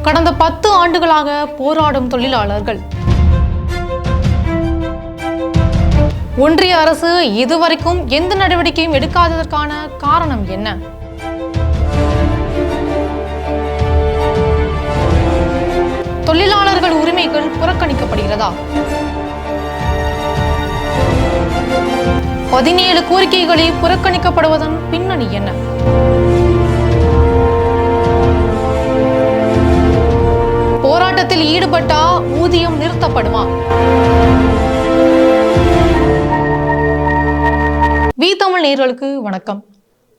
கடந்த 10 ஆண்டுகளாக போராடும் தொழிலாளர்கள். ஒன்றிய அரசு இதுவரைக்கும் எந்த நடவடிக்கையும் எடுக்காததற்கான காரணம் என்ன? தொழிலாளர்கள் உரிமைகள் புறக்கணிக்கப்படுகிறதா? 17 கோரிக்கைகளை புறக்கணிக்கப்படுவதன் பின்னணி என்ன? போராட்டத்தில் ஈடுபட்டா ஊதியம் நிறுத்தப்படுமா? வி தமிழ் நேயர்களுக்கு வணக்கம்.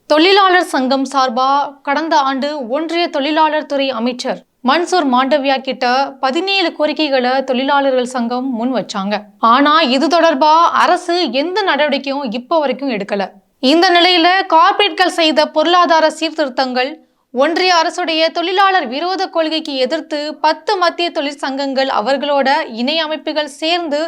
தொழிலாளர் சங்கம் சார்பா கடந்த ஆண்டு ஒன்றிய தொழிலாளர் துறை அமைச்சர் மன்சூர் மாண்டவியா கிட்ட 17 கோரிக்கைகளை தொழிலாளர்கள் சங்கம் முன் வச்சாங்க. ஆனா இது தொடர்பா அரசு எந்த நடவடிக்கையும் இப்ப வரைக்கும் எடுக்கல. இந்த நிலையில கார்ப்பரேட்கள் செய்த பொருளாதார சீர்திருத்தங்கள், ஒன்றிய அரசுடைய தொழிலாளர் விரோத கொள்கைக்கு எதிர்த்து 10 மத்திய தொழிற்சங்கங்கள் அவர்களோட இணை அமைப்புகள் சேர்ந்து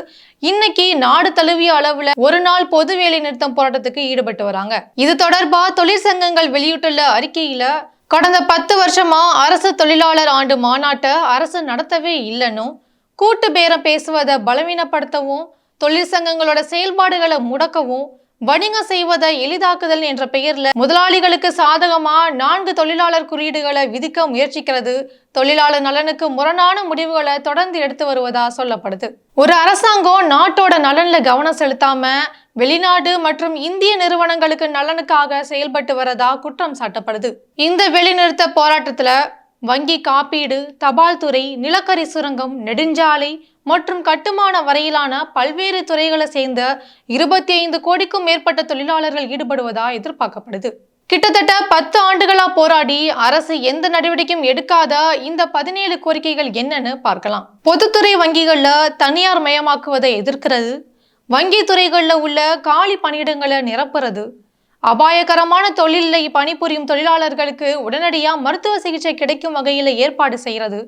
இன்னைக்கு நாடு தழுவிய அளவுல ஒரு நாள் பொது வேலை நிறுத்தம் போராட்டத்துக்கு ஈடுபட்டு வராங்க. இது தொடர்பா தொழிற்சங்கங்கள் வெளியிட்டுள்ள அறிக்கையில, கடந்த 10 வருஷமா அரசு தொழிலாளர் ஆண்டு மாநாட்டை அரசு நடத்தவே இல்லைன்னும், கூட்டு பேரம் பேசுவதை பலவீனப்படுத்தவும், தொழிற்சங்கங்களோட செயல்பாடுகளை முடக்கவும், வணிகம் செய்வதை எளிதாக்குதல் என்ற பெயர்ல முதலாளிகளுக்கு சாதகமா 4 தொழிலாளர் குறியீடுகளை விதிக்க முயற்சிக்கிறது தொழிலாளர் நலனுக்கு முரணான முடிவுகளை தொடர்ந்து எடுத்து வருவதா சொல்லப்படுது. ஒரு அரசாங்கம் நாட்டோட நலன்ல கவனம் செலுத்தாம வெளிநாடு மற்றும் இந்திய நிறுவனங்களுக்கு நலனுக்காக செயல்பட்டு வரதா குற்றம் சாட்டப்படுது. இந்த வெளிநிறுத்த போராட்டத்துல வங்கி, காப்பீடு, தபால் துறை, நிலக்கரி சுரங்கம், நெடுஞ்சாலை மற்றும் கட்டுமான வரையிலான பல்வேறு துறைகளை சேர்ந்த 25 கோடிக்கும் மேற்பட்ட தொழிலாளர்கள் ஈடுபடுவதா எதிர்பார்க்கப்படுது. கிட்டத்தட்ட 10 ஆண்டுகளா போராடி அரசு எந்த நடவடிக்கையும் எடுக்காத இந்த 17 கோரிக்கைகள் என்னன்னு பார்க்கலாம். பொதுத்துறை வங்கிகள்ல தனியார் மயமாக்குவதை எதிர்க்கிறது, வங்கி துறைகள்ல உள்ள காலி பணியிடங்களை நிரப்புறது, அபாயகரமான தொழிலை பணிபுரியும் தொழிலாளர்களுக்கு உடனடியா மருத்துவ சிகிச்சை கிடைக்கும் வகையில ஏற்பாடு செய்யறது,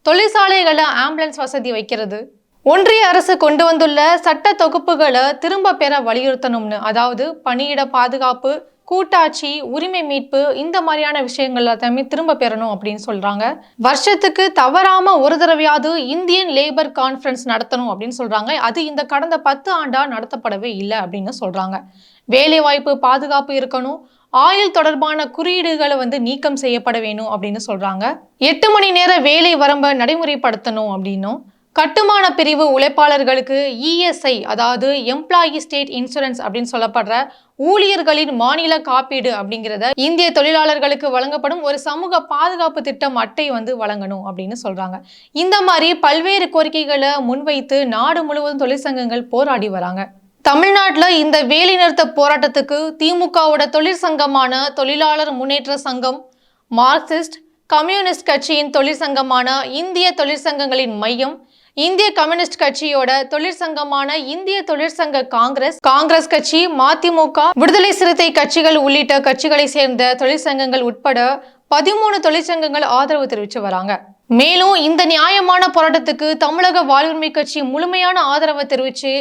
தொழிற்சாலைகளை ஆம்புலன்ஸ் வசதி வைக்கிறது, ஒன்றிய அரசு கொண்டு வந்துள்ள சட்ட தொகுப்புகளை திரும்ப பெற வலியுறுத்தணும்னு, அதாவது பணியிட பாதுகாப்பு, கூட்டாட்சி, உரிமை மீட்பு, இந்த மாதிரியான விஷயங்கள் எல்லாத்தையுமே திரும்ப பெறணும் அப்படின்னு சொல்றாங்க. வருஷத்துக்கு தவறாம ஒரு தடவையாவது இந்தியன் லேபர் கான்ஃபரன்ஸ் நடத்தணும் அப்படின்னு சொல்றாங்க. அது இந்த கடந்த 10 ஆண்டா நடத்தப்படவே இல்லை அப்படின்னு சொல்றாங்க. வேலை வாய்ப்பு பாதுகாப்பு இருக்கணும், ஆயுள் தொடர்பான குறியீடுகளை நீக்கம் செய்யப்பட வேணும் அப்படின்னு சொல்றாங்க. 8 மணி நேர வேலை வரம்பை நடைமுறைப்படுத்தணும் அப்படின்னும், கட்டுமான பிரிவு உழைப்பாளர்களுக்கு இஎஸ்ஐ, அதாவது எம்ப்ளாயி ஸ்டேட் இன்சூரன்ஸ் அப்படின்னு சொல்லப்படுற ஊழியர்களின் மாநில காப்பீடு அப்படிங்கிறத இந்திய தொழிலாளர்களுக்கு வழங்கப்படும் ஒரு சமூக பாதுகாப்பு திட்டம் அட்டை வழங்கணும் அப்படின்னு சொல்றாங்க. இந்த மாதிரி பல்வேறு கோரிக்கைகளை முன்வைத்து நாடு முழுவதும் தொழிற்சங்கங்கள் போராடி வராங்க. தமிழ்நாட்டில் இந்த வேலை நிறுத்த போராட்டத்துக்கு திமுகவோட தொழிற்சங்கமான தொழிலாளர் முன்னேற்ற சங்கம், மார்க்சிஸ்ட் கம்யூனிஸ்ட் கட்சியின் தொழிற்சங்கமான இந்திய தொழிற்சங்கங்களின் மையம், இந்திய கம்யூனிஸ்ட் கட்சியோட தொழிற்சங்கமான இந்திய தொழிற்சங்க காங்கிரஸ் கட்சி, மதிமுக, விடுதலை சிறுத்தை கட்சிகள் உள்ளிட்ட கட்சிகளை சேர்ந்த தொழிற்சங்கங்கள் உட்பட 13 தொழிற்சங்கங்கள் ஆதரவு தெரிவித்து வராங்க. மேலும் இந்த நியாயமான போராட்டத்துக்கு தமிழக வாழ்வுரிமை கட்சி முழுமையான ஆதரவை தெரிவித்து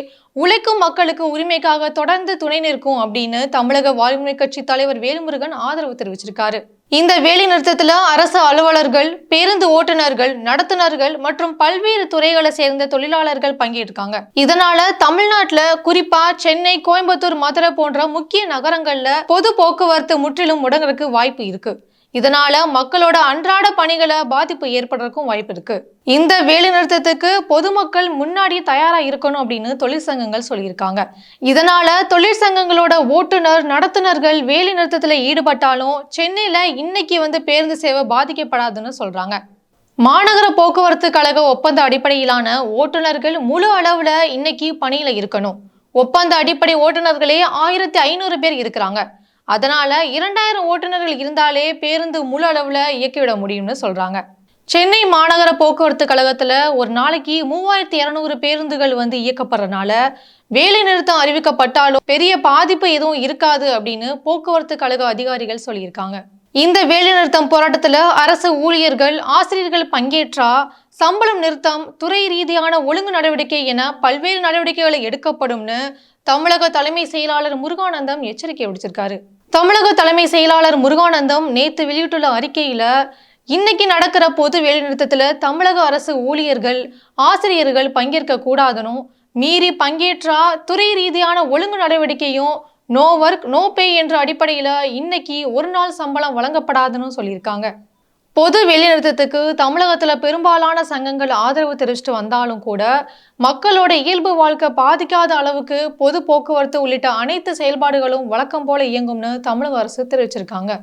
உழைக்கும் மக்களுக்கு உரிமைக்காக தொடர்ந்து துணை நிற்கும் அப்படின்னு தமிழக வாழ்வுரிமை கட்சி தலைவர் வேல்முருகன் ஆதரவு தெரிவிச்சிருக்காரு. இந்த வேலை நிறுத்தத்துல அரசு அலுவலர்கள், பேருந்து ஓட்டுநர்கள், நடத்துனர்கள் மற்றும் பல்வேறு துறைகளை சேர்ந்த தொழிலாளர்கள் பங்கேற்காங்க. இதனால தமிழ்நாட்டுல குறிப்பா சென்னை, கோயம்புத்தூர், மதுரை போன்ற முக்கிய நகரங்கள்ல பொது போக்குவரத்து முற்றிலும் முடங்குறதுக்கு வாய்ப்பு இருக்கு. இதனால மக்களோட அன்றாட பணிகளை பாதிப்பு ஏற்படுறதுக்கும் வாய்ப்பு இருக்கு. இந்த வேலை நிறுத்தத்துக்கு பொதுமக்கள் முன்னாடி தயாரா இருக்கணும் அப்படின்னு தொழிற்சங்கங்கள் சொல்லியிருக்காங்க. இதனால தொழிற்சங்கங்களோட ஓட்டுநர், நடத்துனர்கள் வேலை நிறுத்தத்துல ஈடுபட்டாலும் சென்னையில இன்னைக்கு பேருந்து சேவை பாதிக்கப்படாதுன்னு சொல்றாங்க. மாநகர போக்குவரத்து கழக ஒப்பந்த அடிப்படையிலான ஓட்டுநர்கள் முழு அளவுல இன்னைக்கு பணியில இருக்கணும். ஒப்பந்த அடிப்படை ஓட்டுநர்களே 1500 பேர் இருக்கிறாங்க. அதனால 2000 ஓட்டுநர்கள் இருந்தாலே பேருந்து முழு அளவுல இயக்கிவிட முடியும்னு சொல்றாங்க. சென்னை மாநகர போக்குவரத்து கழகத்துல ஒரு நாளைக்கு 3200 பேருந்துகள் இயக்கப்படுறதுனால வேலை நிறுத்தம் அறிவிக்கப்பட்டாலும் பெரிய பாதிப்பு எதுவும் இருக்காது அப்படின்னு போக்குவரத்து கழக அதிகாரிகள் சொல்லியிருக்காங்க. இந்த வேலை நிறுத்தம் போராட்டத்துல அரசு ஊழியர்கள், ஆசிரியர்கள் பங்கேற்றா சம்பளம் நிறுத்தம், துறை ரீதியான ஒழுங்கு நடவடிக்கை என பல்வேறு நடவடிக்கைகளை எடுக்கப்படும்னு தமிழக தலைமை செயலாளர் முருகானந்தம் எச்சரிக்கை விடுத்திருக்காரு. தமிழக தலைமை செயலாளர் முருகானந்தம் நேற்று வெளியிட்டுள்ள அறிக்கையில இன்னைக்கு நடக்கிற பொது வேலைநிறுத்தத்துல தமிழக அரசு ஊழியர்கள், ஆசிரியர்கள் பங்கேற்க கூடாதுன்னு மீறி பங்கேற்றா துறை ரீதியான ஒழுங்கு நடவடிக்கையும் நோ ஒர்க் நோ பே என்ற அடிப்படையில இன்னைக்கு ஒரு நாள் சம்பளம் வழங்கப்படாதுன்னு சொல்லியிருக்காங்க. பொது வேலைநிறுத்தத்துக்கு தமிழகத்துல பெரும்பாலான சங்கங்கள் ஆதரவு தெரிவிச்சுட்டு வந்தாலும் கூட மக்களோட இயல்பு வாழ்க்கை பாதிக்காத அளவுக்கு பொது போக்குவரத்து உள்ளிட்ட அனைத்து செயல்பாடுகளும் வழக்கம் போல இயங்கும்னு தமிழக அரசு தெரிவிச்சிருக்காங்க.